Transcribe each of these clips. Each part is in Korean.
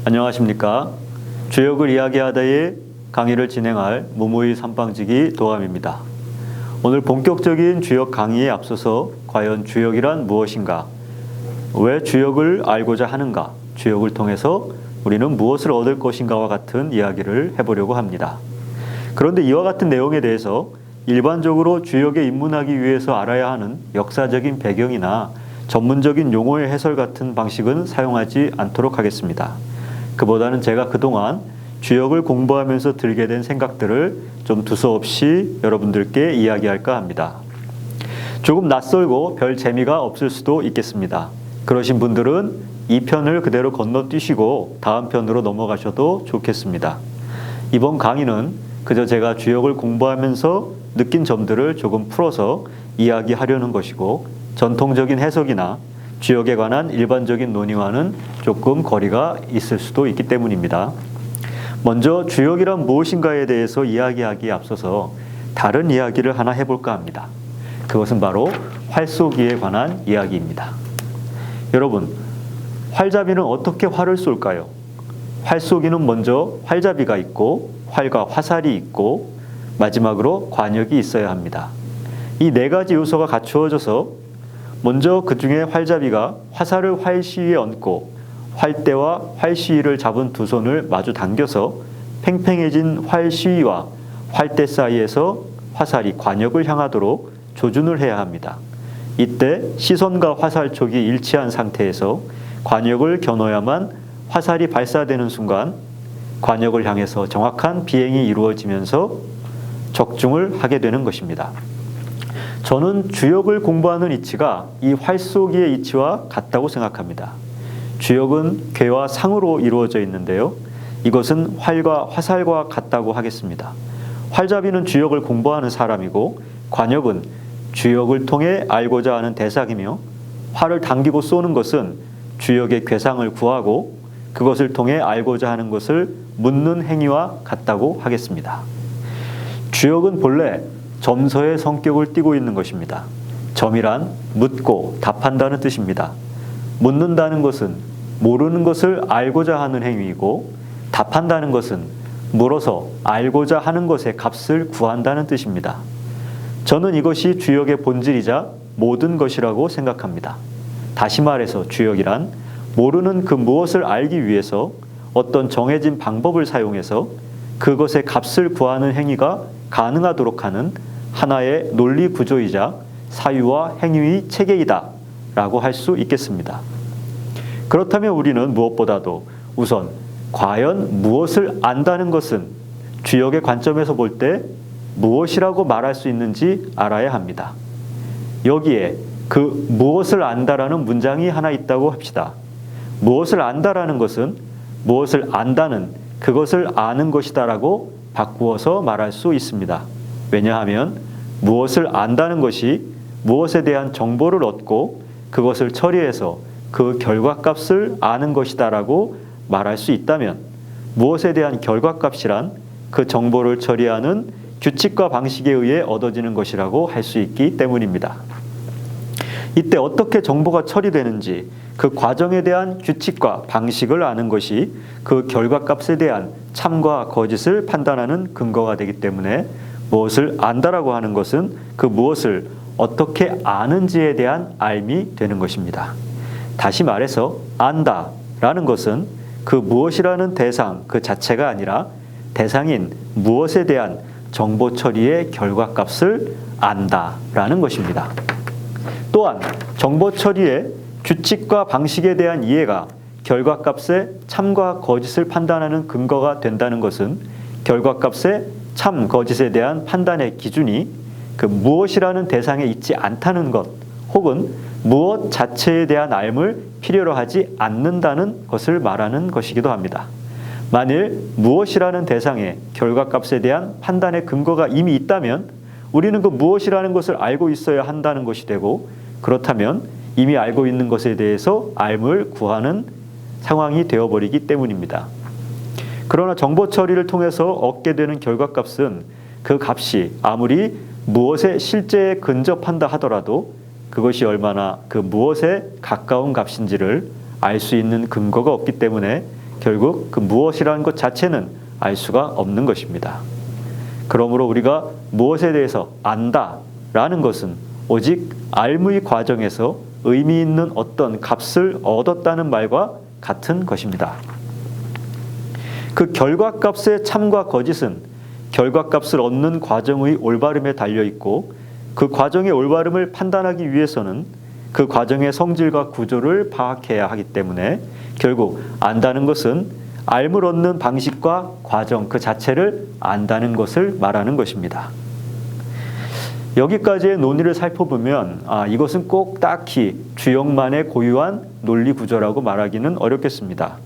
안녕하십니까. 주역을 이야기하다의 강의를 진행할 무무의 삼방지기 도함입니다. 오늘 본격적인 주역 강의에 앞서서 과연 주역이란 무엇인가, 왜 주역을 알고자 하는가, 주역을 통해서 우리는 무엇을 얻을 것인가와 같은 이야기를 해보려고 합니다. 그런데 이와 같은 내용에 대해서 일반적으로 주역에 입문하기 위해서 알아야 하는 역사적인 배경이나 전문적인 용어의 해설 같은 방식은 사용하지 않도록 하겠습니다. 그보다는 제가 그동안 주역을 공부하면서 들게 된 생각들을 좀 두서없이 여러분들께 이야기할까 합니다. 조금 낯설고 별 재미가 없을 수도 있겠습니다. 그러신 분들은 이 편을 그대로 건너뛰시고 다음 편으로 넘어가셔도 좋겠습니다. 이번 강의는 그저 제가 주역을 공부하면서 느낀 점들을 조금 풀어서 이야기하려는 것이고, 전통적인 해석이나 주역에 관한 일반적인 논의와는 조금 거리가 있을 수도 있기 때문입니다. 먼저 주역이란 무엇인가에 대해서 이야기하기에 앞서서 다른 이야기를 하나 해볼까 합니다. 그것은 바로 활쏘기에 관한 이야기입니다. 여러분, 활잡이는 어떻게 활을 쏠까요? 활쏘기는 먼저 활잡이가 있고 활과 화살이 있고 마지막으로 관역이 있어야 합니다. 이 네 가지 요소가 갖추어져서 먼저 그 중에 활잡이가 화살을 활시위에 얹고 활대와 활시위를 잡은 두 손을 마주 당겨서 팽팽해진 활시위와 활대 사이에서 화살이 관역을 향하도록 조준을 해야 합니다. 이때 시선과 화살촉이 일치한 상태에서 관역을 겨눠야만 화살이 발사되는 순간 관역을 향해서 정확한 비행이 이루어지면서 적중을 하게 되는 것입니다. 저는 주역을 공부하는 이치가 이 활쏘기의 이치와 같다고 생각합니다. 주역은 궤와 상으로 이루어져 있는데요. 이것은 활과 화살과 같다고 하겠습니다. 활잡이는 주역을 공부하는 사람이고, 관역은 주역을 통해 알고자 하는 대상이며, 활을 당기고 쏘는 것은 주역의 궤상을 구하고 그것을 통해 알고자 하는 것을 묻는 행위와 같다고 하겠습니다. 주역은 본래 점서의 성격을 띠고 있는 것입니다. 점이란 묻고 답한다는 뜻입니다. 묻는다는 것은 모르는 것을 알고자 하는 행위이고, 답한다는 것은 물어서 알고자 하는 것의 값을 구한다는 뜻입니다. 저는 이것이 주역의 본질이자 모든 것이라고 생각합니다. 다시 말해서 주역이란 모르는 그 무엇을 알기 위해서 어떤 정해진 방법을 사용해서 그것의 값을 구하는 행위가 가능하도록 하는 하나의 논리 구조이자 사유와 행위의 체계이다 라고 할 수 있겠습니다. 그렇다면 우리는 무엇보다도 우선 과연 무엇을 안다는 것은 주역의 관점에서 볼 때 무엇이라고 말할 수 있는지 알아야 합니다. 여기에 그 무엇을 안다라는 문장이 하나 있다고 합시다. 무엇을 안다라는 것은 무엇을 안다는 그것을 아는 것이다라고 바꾸어서 말할 수 있습니다. 왜냐하면 무엇을 안다는 것이 무엇에 대한 정보를 얻고 그것을 처리해서 그 결과값을 아는 것이다라고 말할 수 있다면, 무엇에 대한 결과값이란 그 정보를 처리하는 규칙과 방식에 의해 얻어지는 것이라고 할 수 있기 때문입니다. 이때 어떻게 정보가 처리되는지 그 과정에 대한 규칙과 방식을 아는 것이 그 결과값에 대한 참과 거짓을 판단하는 근거가 되기 때문에 무엇을 안다라고 하는 것은 그 무엇을 어떻게 아는지에 대한 알미 되는 것입니다. 다시 말해서 안다라는 것은 그 무엇이라는 대상 그 자체가 아니라 대상인 무엇에 대한 정보 처리의 결과값을 안다라는 것입니다. 또한 정보 처리의 규칙과 방식에 대한 이해가 결과값의 참과 거짓을 판단하는 근거가 된다는 것은 결과값의 참, 거짓에 대한 판단의 기준이 그 무엇이라는 대상에 있지 않다는 것, 혹은 무엇 자체에 대한 알을 필요로 하지 않는다는 것을 말하는 것이기도 합니다. 만일 무엇이라는 대상에 결과값에 대한 판단의 근거가 이미 있다면 우리는 그 무엇이라는 것을 알고 있어야 한다는 것이 되고, 그렇다면 이미 알고 있는 것에 대해서 알을 구하는 상황이 되어버리기 때문입니다. 그러나 정보 처리를 통해서 얻게 되는 결과값은 그 값이 아무리 무엇에 실제에 근접한다 하더라도 그것이 얼마나 그 무엇에 가까운 값인지를 알 수 있는 근거가 없기 때문에 결국 그 무엇이라는 것 자체는 알 수가 없는 것입니다. 그러므로 우리가 무엇에 대해서 안다라는 것은 오직 알무의 과정에서 의미 있는 어떤 값을 얻었다는 말과 같은 것입니다. 그 결과값의 참과 거짓은 결과값을 얻는 과정의 올바름에 달려 있고, 그 과정의 올바름을 판단하기 위해서는 그 과정의 성질과 구조를 파악해야 하기 때문에 결국 안다는 것은 알을 얻는 방식과 과정 그 자체를 안다는 것을 말하는 것입니다. 여기까지의 논의를 살펴보면 이것은 꼭 딱히 주역만의 고유한 논리 구조라고 말하기는 어렵겠습니다.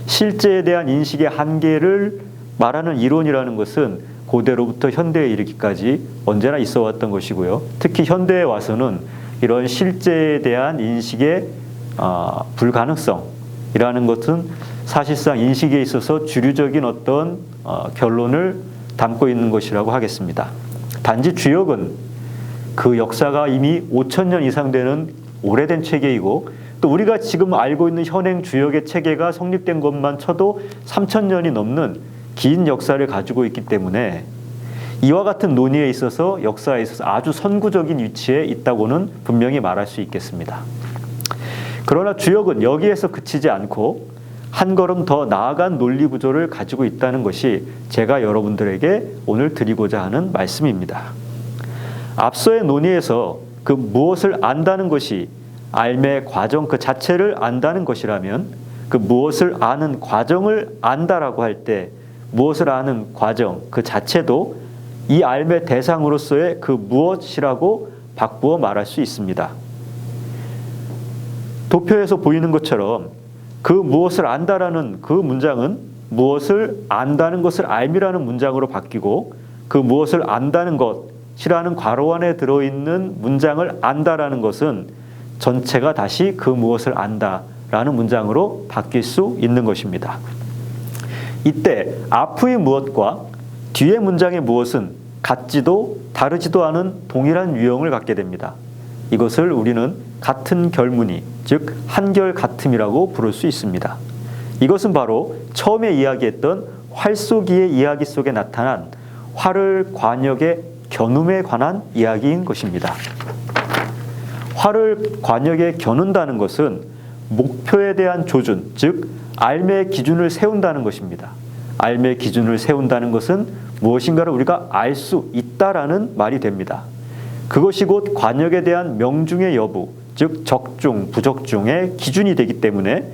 실제에 대한 인식의 한계를 말하는 이론이라는 것은 고대로부터 현대에 이르기까지 언제나 있어 왔던 것이고요. 특히 현대에 와서는 이런 실제에 대한 인식의 불가능성이라는 것은 사실상 인식에 있어서 주류적인 어떤 결론을 담고 있는 것이라고 하겠습니다. 단지 주역은 그 역사가 이미 5,000년 이상 되는 오래된 체계이고, 또 우리가 지금 알고 있는 현행 주역의 체계가 성립된 것만 쳐도 3,000년이 넘는 긴 역사를 가지고 있기 때문에 이와 같은 논의에 있어서 역사에 있어서 아주 선구적인 위치에 있다고는 분명히 말할 수 있겠습니다. 그러나 주역은 여기에서 그치지 않고 한 걸음 더 나아간 논리 구조를 가지고 있다는 것이 제가 여러분들에게 오늘 드리고자 하는 말씀입니다. 앞서의 논의에서 그 무엇을 안다는 것이 알매의 과정 그 자체를 안다는 것이라면, 그 무엇을 아는 과정을 안다라고 할 때 무엇을 아는 과정 그 자체도 이 알매 대상으로서의 그 무엇이라고 바꾸어 말할 수 있습니다. 도표에서 보이는 것처럼 그 무엇을 안다라는 그 문장은 무엇을 안다는 것을 알미라는 문장으로 바뀌고, 그 무엇을 안다는 것이라는 괄호 안에 들어있는 문장을 안다라는 것은 전체가 다시 그 무엇을 안다라는 문장으로 바뀔 수 있는 것입니다. 이때 앞의 무엇과 뒤의 문장의 무엇은 같지도 다르지도 않은 동일한 유형을 갖게 됩니다. 이것을 우리는 같은 결문이, 즉 한결 같음이라고 부를 수 있습니다. 이것은 바로 처음에 이야기했던 활쏘기의 이야기 속에 나타난 활을 관역의 겨눔에 관한 이야기인 것입니다. 활을 관역에 겨눈다는 것은 목표에 대한 조준, 즉 알매의 기준을 세운다는 것입니다. 알매의 기준을 세운다는 것은 무엇인가를 우리가 알 수 있다라는 말이 됩니다. 그것이 곧 관역에 대한 명중의 여부, 즉 적중, 부적중의 기준이 되기 때문에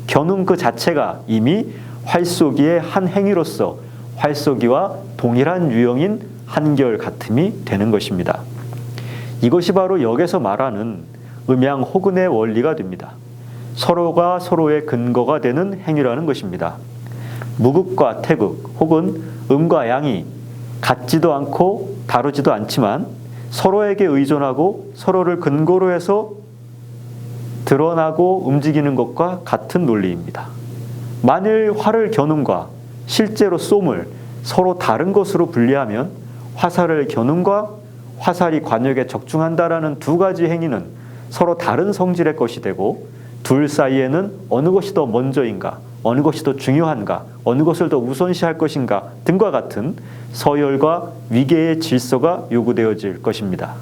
겨눈 그 자체가 이미 활쏘기의 한 행위로서 활쏘기와 동일한 유형인 한결 같음이 되는 것입니다. 이것이 바로 여기서 말하는 음양 호근의 원리가 됩니다. 서로가 서로의 근거가 되는 행위라는 것입니다. 무극과 태극 혹은 음과 양이 같지도 않고 다르지도 않지만 서로에게 의존하고 서로를 근거로 해서 드러나고 움직이는 것과 같은 논리입니다. 만일 활을 겨눈과 실제로 쏨을 서로 다른 것으로 분리하면 화살을 겨눈과 화살이 관역에 적중한다라는 두 가지 행위는 서로 다른 성질의 것이 되고, 둘 사이에는 어느 것이 더 먼저인가, 어느 것이 더 중요한가, 어느 것을 더 우선시할 것인가 등과 같은 서열과 위계의 질서가 요구되어질 것입니다.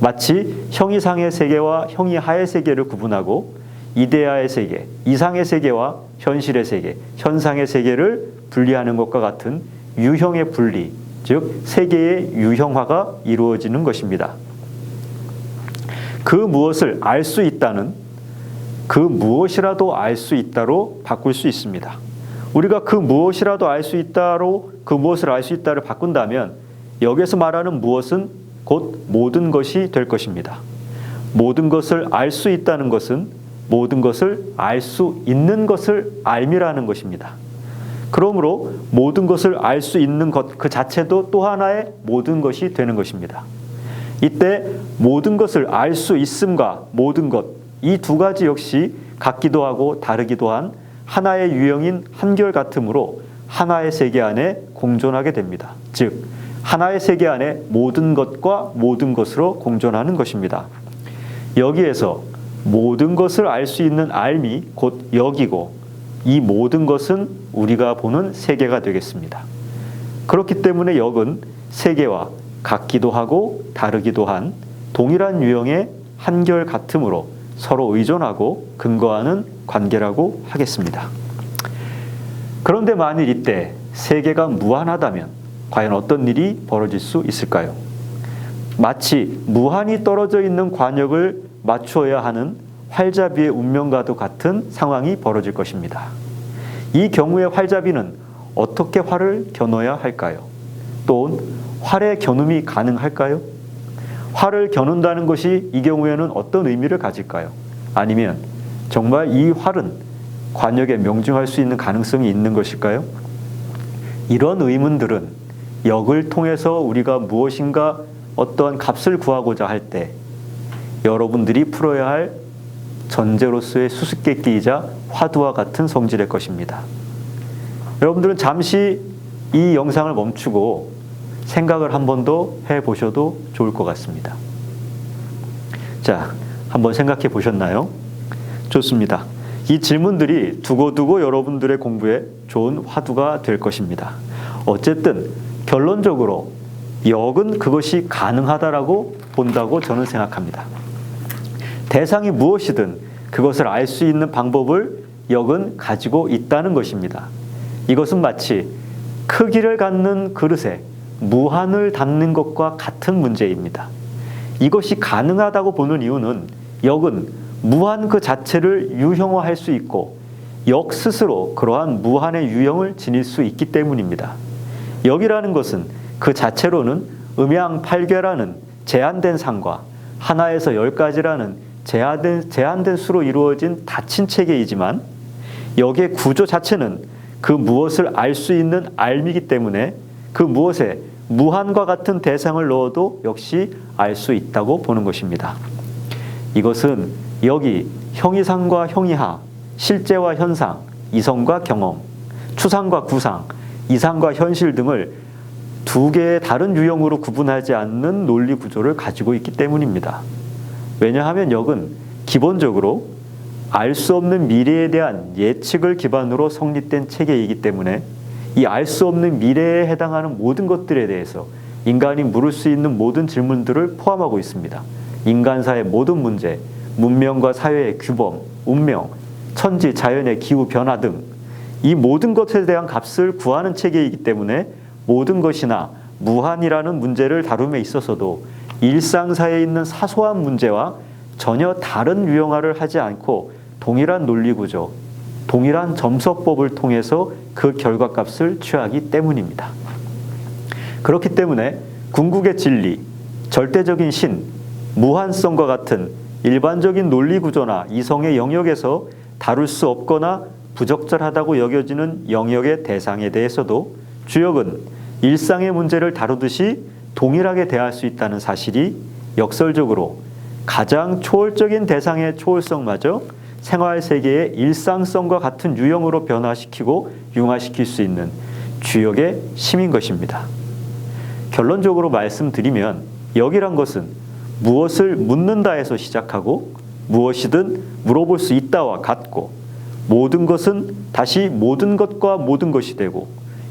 마치 형이 상의 세계와 형이 하의 세계를 구분하고 이데아의 세계, 이상의 세계와 현실의 세계, 현상의 세계를 분리하는 것과 같은 유형의 분리, 즉 세계의 유형화가 이루어지는 것입니다. 그 무엇을 알 수 있다는 그 무엇이라도 알 수 있다로 바꿀 수 있습니다. 우리가 그 무엇이라도 알 수 있다로 그 무엇을 알 수 있다를 바꾼다면 여기서 말하는 무엇은 곧 모든 것이 될 것입니다. 모든 것을 알 수 있다는 것은 모든 것을 알 수 있는 것을 알미라는 것입니다. 그러므로 모든 것을 알 수 있는 것 그 자체도 또 하나의 모든 것이 되는 것입니다. 이때 모든 것을 알 수 있음과 모든 것 이 두 가지 역시 같기도 하고 다르기도 한 하나의 유형인 한결같음으로 하나의 세계 안에 공존하게 됩니다. 즉 하나의 세계 안에 모든 것과 모든 것으로 공존하는 것입니다. 여기에서 모든 것을 알 수 있는 알미 곧 역이고, 이 모든 것은 우리가 보는 세계가 되겠습니다. 그렇기 때문에 역은 세계와 같기도 하고 다르기도 한 동일한 유형의 한결같음으로 서로 의존하고 근거하는 관계라고 하겠습니다. 그런데 만일 이때 세계가 무한하다면 과연 어떤 일이 벌어질 수 있을까요? 마치 무한히 떨어져 있는 관역을 맞추어야 하는 활잡이의 운명과도 같은 상황이 벌어질 것입니다. 이 경우에 활잡이는 어떻게 활을 겨눠야 할까요? 또 활의 겨눔이 가능할까요? 활을 겨눈다는 것이 이 경우에는 어떤 의미를 가질까요? 아니면 정말 이 활은 관역에 명중할 수 있는 가능성이 있는 것일까요? 이런 의문들은 역을 통해서 우리가 무엇인가 어떠한 값을 구하고자 할 때 여러분들이 풀어야 할 전제로서의 수수께끼이자 화두와 같은 성질의 것입니다. 여러분들은 잠시 이 영상을 멈추고 생각을 한 번 더 해보셔도 좋을 것 같습니다. 자, 한번 생각해 보셨나요? 좋습니다. 이 질문들이 두고두고 여러분들의 공부에 좋은 화두가 될 것입니다. 어쨌든 결론적으로 역은 그것이 가능하다라고 본다고 저는 생각합니다. 대상이 무엇이든 그것을 알 수 있는 방법을 역은 가지고 있다는 것입니다. 이것은 마치 크기를 갖는 그릇에 무한을 담는 것과 같은 문제입니다. 이것이 가능하다고 보는 이유는 역은 무한 그 자체를 유형화할 수 있고 역 스스로 그러한 무한의 유형을 지닐 수 있기 때문입니다. 역이라는 것은 그 자체로는 음양팔괴라는 제한된 상과 하나에서 10가지라는 제한된 수로 이루어진 닫힌 체계이지만 역의 구조 자체는 그 무엇을 알 수 있는 알미이기 때문에 그 무엇에 무한과 같은 대상을 넣어도 역시 알 수 있다고 보는 것입니다. 이것은 역이 형이상과 형이하, 실제와 현상, 이성과 경험, 추상과 구상, 이상과 현실 등을 두 개의 다른 유형으로 구분하지 않는 논리 구조를 가지고 있기 때문입니다. 왜냐하면 역은 기본적으로 알 수 없는 미래에 대한 예측을 기반으로 성립된 체계이기 때문에 이 알 수 없는 미래에 해당하는 모든 것들에 대해서 인간이 물을 수 있는 모든 질문들을 포함하고 있습니다. 인간사의 모든 문제, 문명과 사회의 규범, 운명, 천지, 자연의 기후 변화 등 이 모든 것에 대한 값을 구하는 체계이기 때문에 모든 것이나 무한이라는 문제를 다룸에 있어서도 일상사에 있는 사소한 문제와 전혀 다른 유형화를 하지 않고 동일한 논리구조, 동일한 점서법을 통해서 그 결과값을 취하기 때문입니다. 그렇기 때문에 궁극의 진리, 절대적인 신, 무한성과 같은 일반적인 논리구조나 이성의 영역에서 다룰 수 없거나 부적절하다고 여겨지는 영역의 대상에 대해서도 주역은 일상의 문제를 다루듯이 동일하게 대할 수 있다는 사실이 역설적으로 가장 초월적인 대상의 초월성마저 생활세계의 일상성과 같은 유형으로 변화시키고 융화시킬 수 있는 주역의 힘인 것입니다. 결론적으로 말씀드리면 역이란 것은 무엇을 묻는다에서 시작하고 무엇이든 물어볼 수 있다와 같고 모든 것은 다시 모든 것과 모든 것이 되고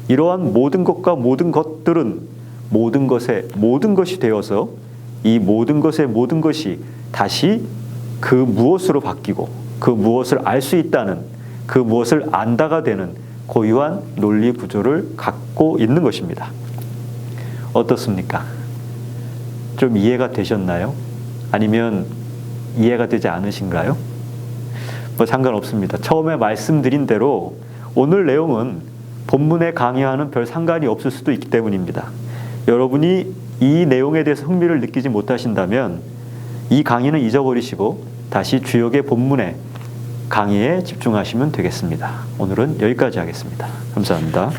이러한 모든 것과 모든 것들은 모든 것의 모든 것이 되어서 이 모든 것의 모든 것이 다시 그 무엇으로 바뀌고 그 무엇을 알 수 있다는 그 무엇을 안다가 되는 고유한 논리 구조를 갖고 있는 것입니다. 어떻습니까? 좀 이해가 되셨나요? 아니면 이해가 되지 않으신가요? 뭐 상관없습니다. 처음에 말씀드린 대로 오늘 내용은 본문에 강의하는 별 상관이 없을 수도 있기 때문입니다. 여러분이 이 내용에 대해서 흥미를 느끼지 못하신다면 이 강의는 잊어버리시고 다시 주역의 본문의 강의에 집중하시면 되겠습니다. 오늘은 여기까지 하겠습니다. 감사합니다.